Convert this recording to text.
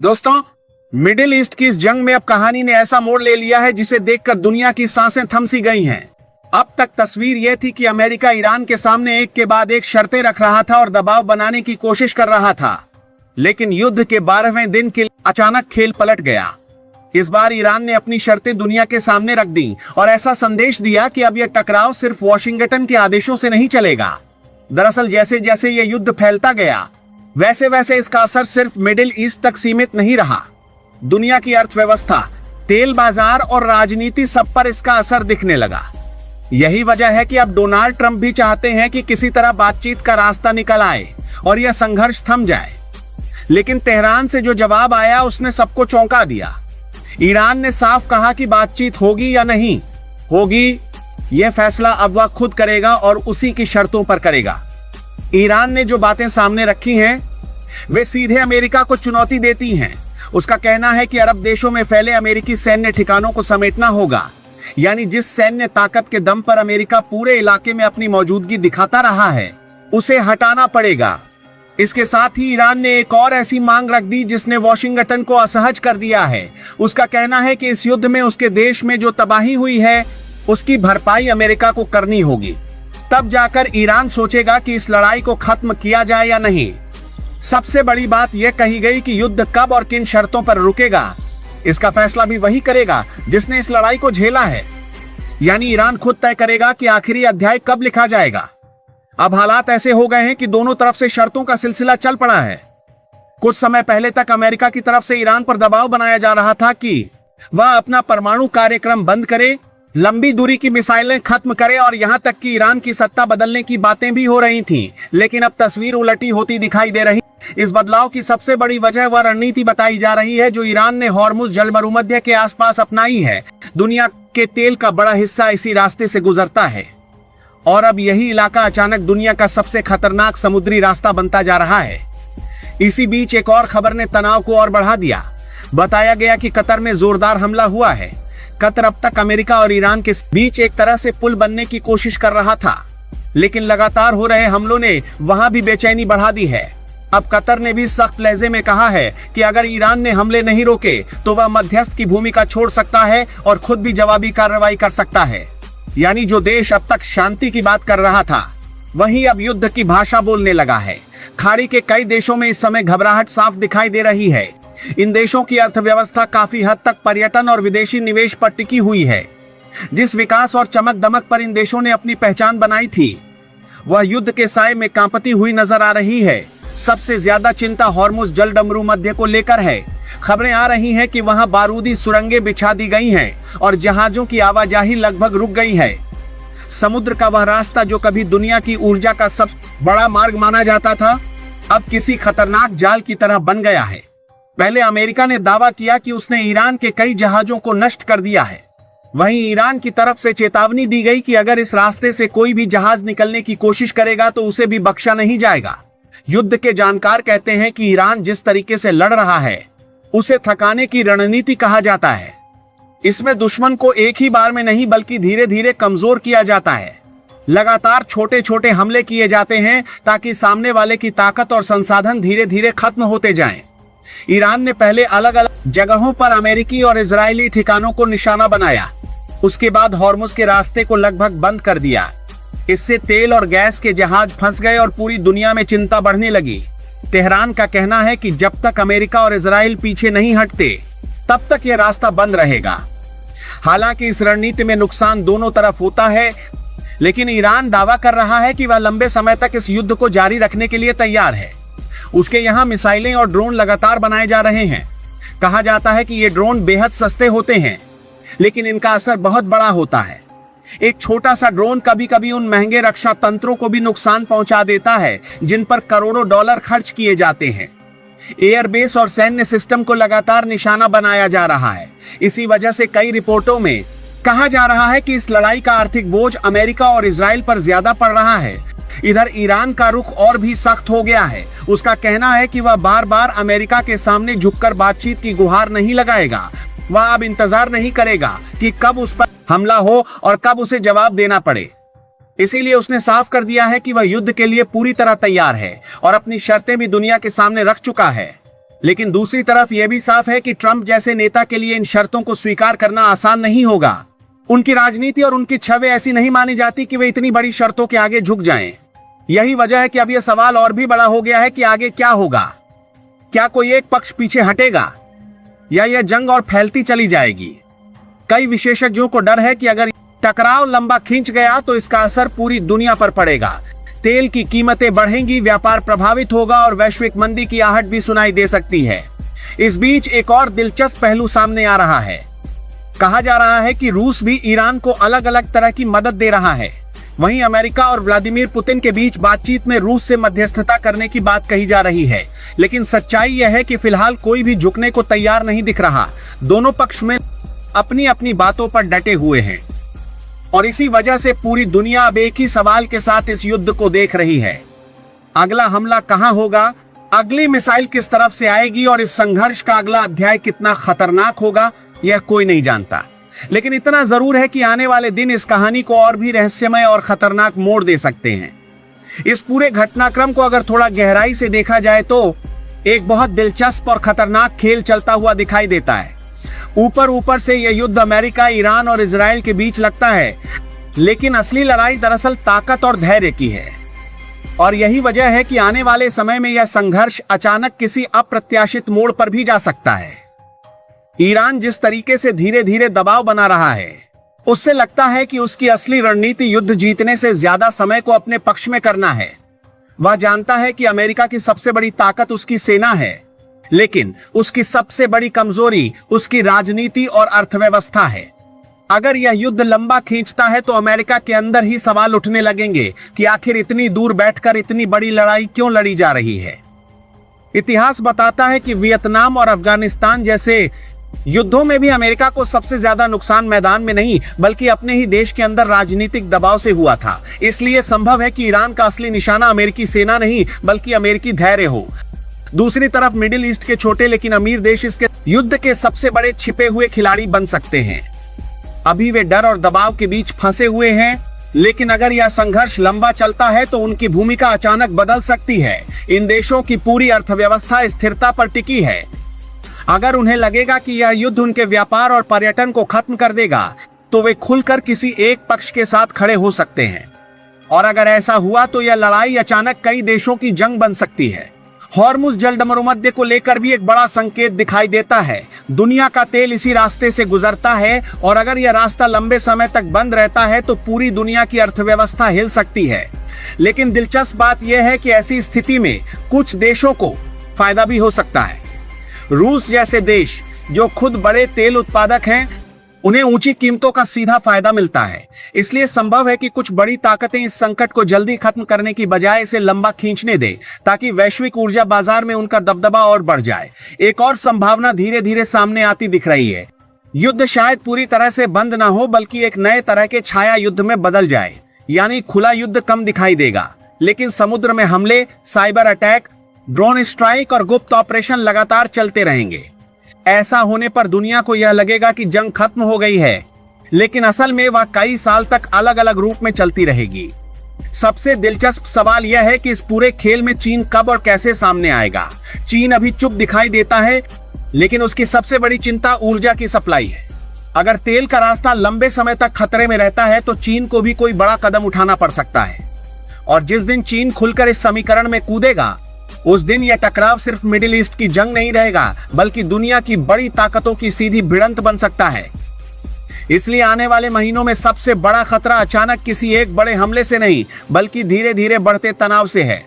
दोस्तों, middle east की इस जंग में अब कहानी ने ऐसा मोड़ ले लिया है जिसे देखकर दुनिया की सांसें थम सी गई हैं। अब तक तस्वीर यह थी कि अमेरिका ईरान के सामने एक के बाद एक शर्तें रख रहा था और दबाव बनाने की कोशिश कर रहा था, लेकिन युद्ध के 12वें दिन के अचानक खेल पलट गया। इस बार ईरान ने अपनी शर्तें दुनिया के सामने रख दी और ऐसा संदेश दिया कि अब यह टकराव सिर्फ वॉशिंगटन के आदेशों से नहीं चलेगा। दरअसल जैसे जैसे यह युद्ध फैलता गया, वैसे वैसे इसका असर सिर्फ मिडिल ईस्ट तक सीमित नहीं रहा। दुनिया की अर्थव्यवस्था, तेल बाजार और राजनीति, सब पर इसका असर दिखने लगा। यही वजह है कि अब डोनाल्ड ट्रंप भी चाहते हैं कि किसी तरह बातचीत का रास्ता निकल आए और यह संघर्ष थम जाए। लेकिन तेहरान से जो जवाब आया उसने सबको चौंका दिया। ईरान ने साफ कहा कि बातचीत होगी या नहीं होगी, यह फैसला अब वह खुद करेगा और उसी की शर्तों पर करेगा। ईरान ने जो बातें सामने रखी हैं, वे सीधे अमेरिका को चुनौती देती हैं। उसका कहना है कि अरब देशों में फैले अमेरिकी सैन्य ठिकानों को समेटना होगा, यानी जिस सैन्य ताकत के दम पर अमेरिका पूरे इलाके में अपनी मौजूदगी दिखाता रहा है, उसे हटाना पड़ेगा। इसके साथ ही ईरान ने एक और ऐसी मांग रख दी जिसने वॉशिंगटन को असहज कर दिया है। उसका कहना है कि इस युद्ध में उसके देश में जो तबाही हुई है, उसकी भरपाई अमेरिका को करनी होगी। तब जाकर ईरान सोचेगा कि इस लड़ाई को खत्म किया जाए या नहीं। सबसे बड़ी बात यह कही गई कि युद्ध कब और किन शर्तों पर रुकेगा, इसका फैसला भी वही करेगा जिसने इस लड़ाई को झेला है। यानी ईरान खुद तय करेगा कि आखिरी अध्याय कब लिखा जाएगा। अब हालात ऐसे हो गए हैं कि दोनों तरफ से शर्तों का सिलसिला चल पड़ा है। कुछ समय पहले तक अमेरिका की तरफ से ईरान पर दबाव बनाया जा रहा था कि वह अपना परमाणु कार्यक्रम बंद करे, लंबी दूरी की मिसाइलें खत्म करे और यहां तक कि ईरान की सत्ता बदलने की बातें भी हो रही थीं। लेकिन अब तस्वीर उलटी होती दिखाई दे रही। इस बदलाव की सबसे बड़ी वजह वह रणनीति बताई जा रही है जो ईरान ने हॉर्मुज जलमरुमध्य के आसपास अपनाई है। दुनिया के तेल का बड़ा हिस्सा इसी रास्ते से गुजरता है और अब यही इलाका अचानक दुनिया का सबसे खतरनाक समुद्री रास्ता बनता जा रहा है। इसी बीच एक और खबर ने तनाव को और बढ़ा दिया। बताया गया कि कतर में जोरदार हमला हुआ है। कतर अब तक अमेरिका और ईरान के बीच एक तरह से पुल बनने की कोशिश कर रहा था, लेकिन लगातार हो रहे हमलों ने वहां भी बेचैनी बढ़ा दी है। अब कतर ने भी सख्त लहजे में कहा है कि अगर ईरान ने हमले नहीं रोके तो वह मध्यस्थ की भूमिका छोड़ सकता है और खुद भी जवाबी कार्रवाई कर सकता है। यानी जो देश अब तक शांति की बात कर रहा था, वही अब युद्ध की भाषा बोलने लगा है। खाड़ी के कई देशों में इस समय घबराहट साफ दिखाई दे रही है। इन देशों की अर्थव्यवस्था काफी हद तक पर्यटन और विदेशी निवेश पर टिकी हुई है। जिस विकास और चमक दमक पर इन देशों ने अपनी पहचान बनाई थी, वह युद्ध के साए में कांपती हुई नजर आ रही है। सबसे ज्यादा चिंता हॉर्मुज जलमरुमध्य को लेकर है। खबरें आ रही हैं कि वहां बारूदी सुरंगें बिछा दी गई हैं और जहाजों की आवाजाही लगभग रुक गई है। समुद्र का वह रास्ता जो कभी दुनिया की ऊर्जा का सबसे बड़ा मार्ग माना जाता था, अब किसी खतरनाक जाल की तरह बन गया है। पहले अमेरिका ने दावा किया कि उसने ईरान के कई जहाजों को नष्ट कर दिया है। वहीं ईरान की तरफ से चेतावनी दी गई कि अगर इस रास्ते से कोई भी जहाज निकलने की कोशिश करेगा तो उसे भी बख्शा नहीं जाएगा। युद्ध के जानकार कहते हैं कि ईरान जिस तरीके से लड़ रहा है, उसे थकाने की रणनीति कहा जाता है। इसमें दुश्मन को एक ही बार में नहीं बल्कि धीरे धीरे कमजोर किया जाता है। लगातार छोटे छोटे हमले किए जाते हैं ताकि सामने वाले की ताकत और संसाधन धीरे धीरे खत्म होते जाएं। ईरान ने पहले अलग अलग जगहों पर अमेरिकी और इजरायली ठिकानों को निशाना बनाया। उसके बाद हॉर्मुज के रास्ते को लगभग बंद कर दिया। इससे तेल और गैस के जहाज फंस गए और पूरी दुनिया में चिंता बढ़ने लगी। तेहरान का कहना है कि जब तक अमेरिका और इजराइल पीछे नहीं हटते, तब तक यह रास्ता बंद रहेगा। हालांकि इस रणनीति में नुकसान दोनों तरफ होता है, लेकिन ईरान दावा कर रहा है कि वह लंबे समय तक इस युद्ध को जारी रखने के लिए तैयार है। उसके यहाँ मिसाइलें और ड्रोन लगातार बनाए जा रहे हैं। कहा जाता है कि ये ड्रोन बेहद सस्ते होते हैं, लेकिन इनका असर बहुत बड़ा होता है। एक छोटा सा ड्रोन कभी कभी उन महंगे रक्षा तंत्रों को भी नुकसान पहुंचा देता है जिन पर करोड़ों डॉलर खर्च किए जाते हैं। एयरबेस और सैन्य सिस्टम को लगातार निशाना बनाया जा रहा है। इसी वजह से कई रिपोर्टों में कहा जा रहा है कि इस लड़ाई का आर्थिक बोझ अमेरिका और इजराइल पर ज्यादा पड़ रहा है। इधर ईरान का रुख और भी सख्त हो गया है। उसका कहना है कि वह बार बार अमेरिका के सामने झुककर बातचीत की गुहार नहीं लगाएगा। वह अब इंतजार नहीं करेगा कि कब उस पर हमला हो और कब उसे जवाब देना पड़े। इसीलिए उसने साफ कर दिया है कि वह युद्ध के लिए पूरी तरह तैयार है और अपनी शर्तें भी दुनिया के सामने रख चुका है। लेकिन दूसरी तरफ यह भी साफ है कि ट्रंप जैसे नेता के लिए इन शर्तों को स्वीकार करना आसान नहीं होगा। उनकी राजनीति और उनकी छवि ऐसी नहीं मानी जाती कि वे इतनी बड़ी शर्तों के आगे झुक जाएं। यही वजह है कि अब यह सवाल और भी बड़ा हो गया है कि आगे क्या होगा। क्या कोई एक पक्ष पीछे हटेगा या यह जंग और फैलती चली जाएगी? कई विशेषज्ञों को डर है कि अगर टकराव लंबा खींच गया तो इसका असर पूरी दुनिया पर पड़ेगा। तेल की कीमतें बढ़ेंगी, व्यापार प्रभावित होगा और वैश्विक मंदी की आहट भी सुनाई दे सकती है। इस बीच एक और दिलचस्प पहलू सामने आ रहा है। कहा जा रहा है कि रूस भी ईरान को अलग अलग तरह की मदद दे रहा है। वहीं अमेरिका और व्लादिमीर पुतिन के बीच बातचीत में रूस से मध्यस्थता करने की बात कही जा रही है, लेकिन सच्चाई यह है कि फिलहाल कोई भी झुकने को तैयार नहीं दिख रहा। दोनों पक्ष में अपनी अपनी बातों पर डटे हुए हैं और इसी वजह से पूरी दुनिया अब एक ही सवाल के साथ इस युद्ध को देख रही है। अगला हमला कहां होगा, अगली मिसाइल किस तरफ से आएगी और इस संघर्ष का अगला अध्याय कितना खतरनाक होगा, यह कोई नहीं जानता। लेकिन इतना जरूर है कि आने वाले दिन इस कहानी को और भी रहस्यमय और खतरनाक मोड़ दे सकते हैं। इस पूरे घटनाक्रम को अगर थोड़ा गहराई से देखा जाए तो एक बहुत दिलचस्प और खतरनाक खेल चलता हुआ दिखाई देता है। ऊपर से यह युद्ध अमेरिका, ईरान और इजराइल के बीच लगता है, लेकिन असली लड़ाई दरअसल ताकत और धैर्य की है। और यही वजह है कि आने वाले समय में यह संघर्ष अचानक किसी अप्रत्याशित मोड़ पर भी जा सकता है। ईरान जिस तरीके से धीरे धीरे दबाव बना रहा है, उससे लगता है कि उसकी असली रणनीति युद्ध जीतने से ज्यादा समय को अपने पक्ष में करना है। वह जानता है कि अमेरिका की सबसे बड़ी ताकत उसकी सेना है, लेकिन उसकी सबसे बड़ी कमजोरी उसकी राजनीति और अर्थव्यवस्था है। अगर यह युद्ध लंबा खींचता है तो अमेरिका के अंदर ही सवाल उठने लगेंगे कि आखिर इतनी दूर बैठकर इतनी बड़ी लड़ाई क्यों लड़ी जा रही है। इतिहास बताता है कि वियतनाम और अफगानिस्तान जैसे युद्धों में भी अमेरिका को सबसे ज्यादा नुकसान मैदान में नहीं बल्कि अपने ही देश के अंदर राजनीतिक दबाव से हुआ था। इसलिए संभव है कि ईरान का असली निशाना अमेरिकी सेना नहीं बल्कि अमेरिकी धैर्य हो। दूसरी तरफ मिडिल ईस्ट के छोटे लेकिन अमीर देश इसके युद्ध के सबसे बड़े छिपे हुए खिलाड़ी बन सकते हैं। अभी वे डर और दबाव के बीच फंसे हुए हैं, लेकिन अगर यह संघर्ष लंबा चलता है तो उनकी भूमिका अचानक बदल सकती है। इन देशों की पूरी अर्थव्यवस्था स्थिरता पर टिकी है। अगर उन्हें लगेगा कि यह युद्ध उनके व्यापार और पर्यटन को खत्म कर देगा तो वे खुलकर किसी एक पक्ष के साथ खड़े हो सकते हैं। और अगर ऐसा हुआ तो यह लड़ाई अचानक कई देशों की जंग बन सकती है। हॉर्मुज जलमरुमध्य को लेकर भी एक बड़ा संकेत दिखाई देता है। दुनिया का तेल इसी रास्ते से गुजरता है और अगर यह रास्ता लंबे समय तक बंद रहता है तो पूरी दुनिया की अर्थव्यवस्था हिल सकती है। लेकिन दिलचस्प बात यह है कि ऐसी स्थिति में कुछ देशों को फायदा भी हो सकता है। रूस जैसे देश जो खुद बड़े तेल उत्पादक हैं, उन्हें ऊंची कीमतों का सीधा फायदा मिलता है। इसलिए संभव है कि कुछ बड़ी ताकतें इस संकट को जल्दी खत्म करने की बजाय इसे लंबा खींचने दें ताकि वैश्विक ऊर्जा बाजार में उनका दबदबा और बढ़ जाए। एक और संभावना धीरे धीरे सामने आती दिख रही है। युद्ध शायद पूरी तरह से बंद ना हो बल्कि एक नए तरह के छाया युद्ध में बदल जाए। यानी खुला युद्ध कम दिखाई देगा, लेकिन समुद्र में हमले, साइबर अटैक, ड्रोन स्ट्राइक और गुप्त ऑपरेशन लगातार चलते रहेंगे। ऐसा होने पर दुनिया को यह लगेगा कि जंग खत्म हो गई है, लेकिन असल में वह कई साल तक अलग अलग रूप में चलती रहेगी। सबसे दिलचस्प सवाल यह है कि इस पूरे खेल में चीन कब और कैसे सामने आएगा। चीन अभी चुप दिखाई देता है, लेकिन उसकी सबसे बड़ी चिंता ऊर्जा की सप्लाई है। अगर तेल का रास्ता लंबे समय तक खतरे में रहता है तो चीन को भी कोई बड़ा कदम उठाना पड़ सकता है। और जिस दिन चीन खुलकर इस समीकरण में कूदेगा, उस दिन यह टकराव सिर्फ मिडिल ईस्ट की जंग नहीं रहेगा बल्कि दुनिया की बड़ी ताकतों की सीधी भिड़ंत बन सकता है। इसलिए आने वाले महीनों में सबसे बड़ा खतरा अचानक किसी एक बड़े हमले से नहीं बल्कि धीरे धीरे बढ़ते तनाव से है।